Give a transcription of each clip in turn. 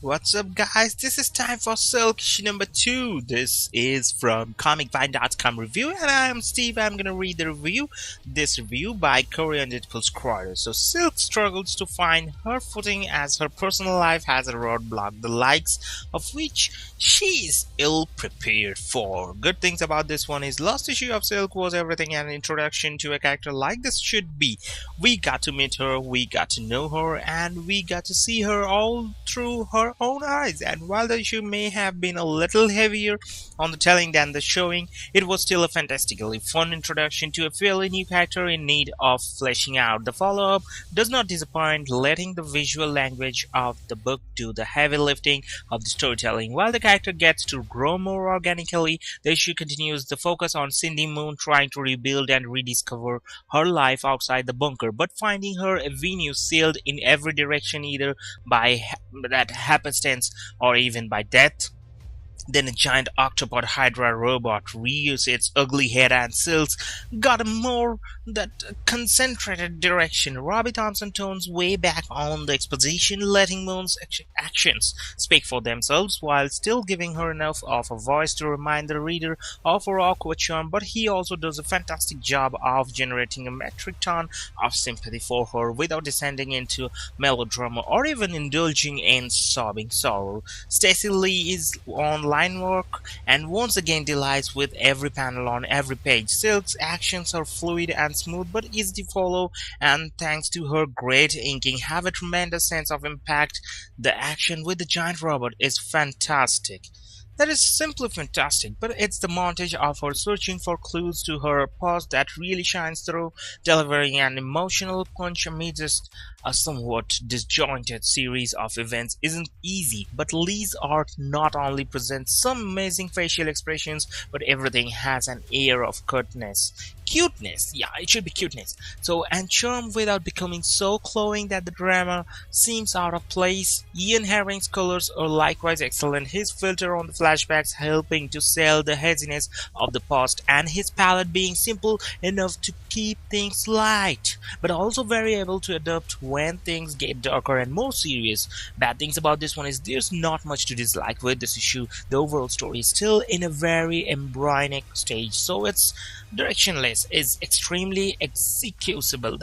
What's up, guys? This is time for Silk issue number 2. This is from ComicVine.com review, and I'm Steve. I'm gonna read the review. This review by Undeadpool Schroeder. So, Silk struggles to find her footing as her personal life has a roadblock, the likes of which she is ill prepared for. Good things about this one is last issue of Silk was everything an introduction to a character like this should be. We got to meet her, we got to know her, and we got to see her all through her own eyes. And while the issue may have been a little heavier on the telling than the showing, it was still a fantastically fun introduction to a fairly new character in need of fleshing out. The follow-up does not disappoint, letting the visual language of the book do the heavy lifting of the storytelling. While the character gets to grow more organically, the issue continues the focus on Cindy Moon trying to rebuild and rediscover her life outside the bunker, but finding her avenue sealed in every direction, either by that happenstance or even by death. Then a giant octopod Hydra robot rears its ugly head, and Silk's got a more that concentrated direction. Robbie Thompson tones way back on the exposition, letting Moon's actions speak for themselves while still giving her enough of a voice to remind the reader of her awkward charm. But he also does a fantastic job of generating a metric ton of sympathy for her without descending into melodrama or even indulging in sobbing sorrow. Stacey Lee is on line work and once again delights with every panel on every page. Silk's actions are fluid and smooth but easy to follow, and thanks to her great inking have a tremendous sense of impact. The action with the giant robot is fantastic. That is simply fantastic, but it's the montage of her searching for clues to her past that really shines through, delivering an emotional punch amidst a somewhat disjointed series of events isn't easy. But Lee's art not only presents some amazing facial expressions, but everything has an air of cuteness, yeah, it should be cuteness, and charm without becoming so cloying that the drama seems out of place. Ian Herring's colors are likewise excellent, his filter on the flashbacks helping to sell the haziness of the past, and his palette being simple enough to keep things light, but also very able to adapt when things get darker and more serious. Bad things about this one is there's not much to dislike with this issue. The overall story is still in a very embryonic stage, so it's directionless, is extremely excusable.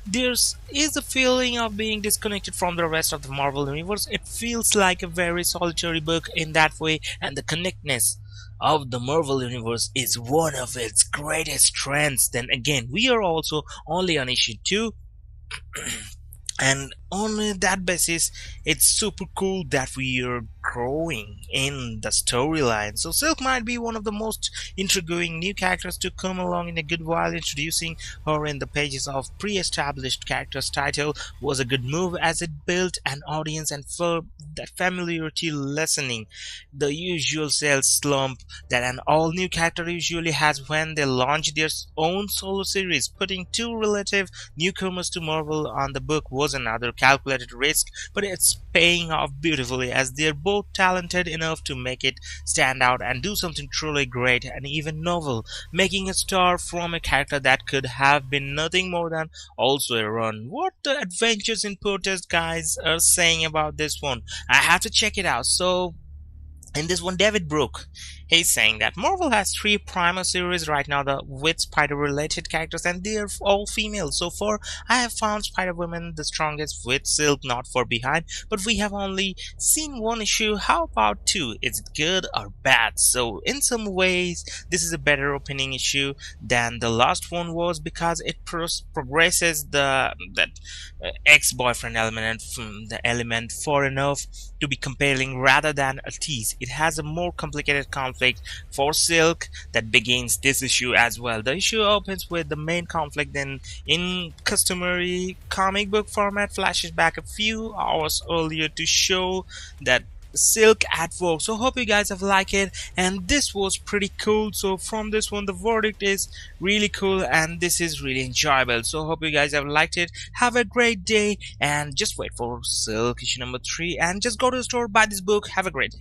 There is a feeling of being disconnected from the rest of the Marvel universe. It feels like a very solitary book in that way, and the connectedness of the Marvel universe is one of its greatest strengths. Then again, we are also only on issue 2 and on that basis it's super cool that we are growing in the storyline. So Silk might be one of the most intriguing new characters to come along in a good while. Introducing her in the pages of pre-established characters title was a good move, as it built an audience and for that familiarity lessening the usual sales slump that an all-new character usually has when they launch their own solo series. Putting two relative newcomers to Marvel on the book was another calculated risk, but it's paying off beautifully, as they're both talented enough to make it stand out and do something truly great and even novel, making a star from a character that could have been nothing more than also a run. What the Adventures in Protest guys are saying about this one, I have to check it out. So in this one, David Brooke, he's saying that Marvel has 3 primer series right now with Spider-related characters, and they're all female. So far, I have found Spider-Woman the strongest, with Silk not far behind, but we have only seen 1 issue. How about 2? Is it good or bad? So in some ways, this is a better opening issue than the last one was, because it progresses that ex-boyfriend element far enough to be compelling rather than a tease. It has a more complicated conflict for Silk that begins this issue as well. The issue opens with the main conflict, then in customary comic book format flashes back a few hours earlier to show that Silk at work. So hope you guys have liked it, and this was pretty cool. So from this one, the verdict is really cool and this is really enjoyable. So hope you guys have liked it. Have a great day, and just wait for Silk issue number 3, and just go to the store, buy this book. Have a great day.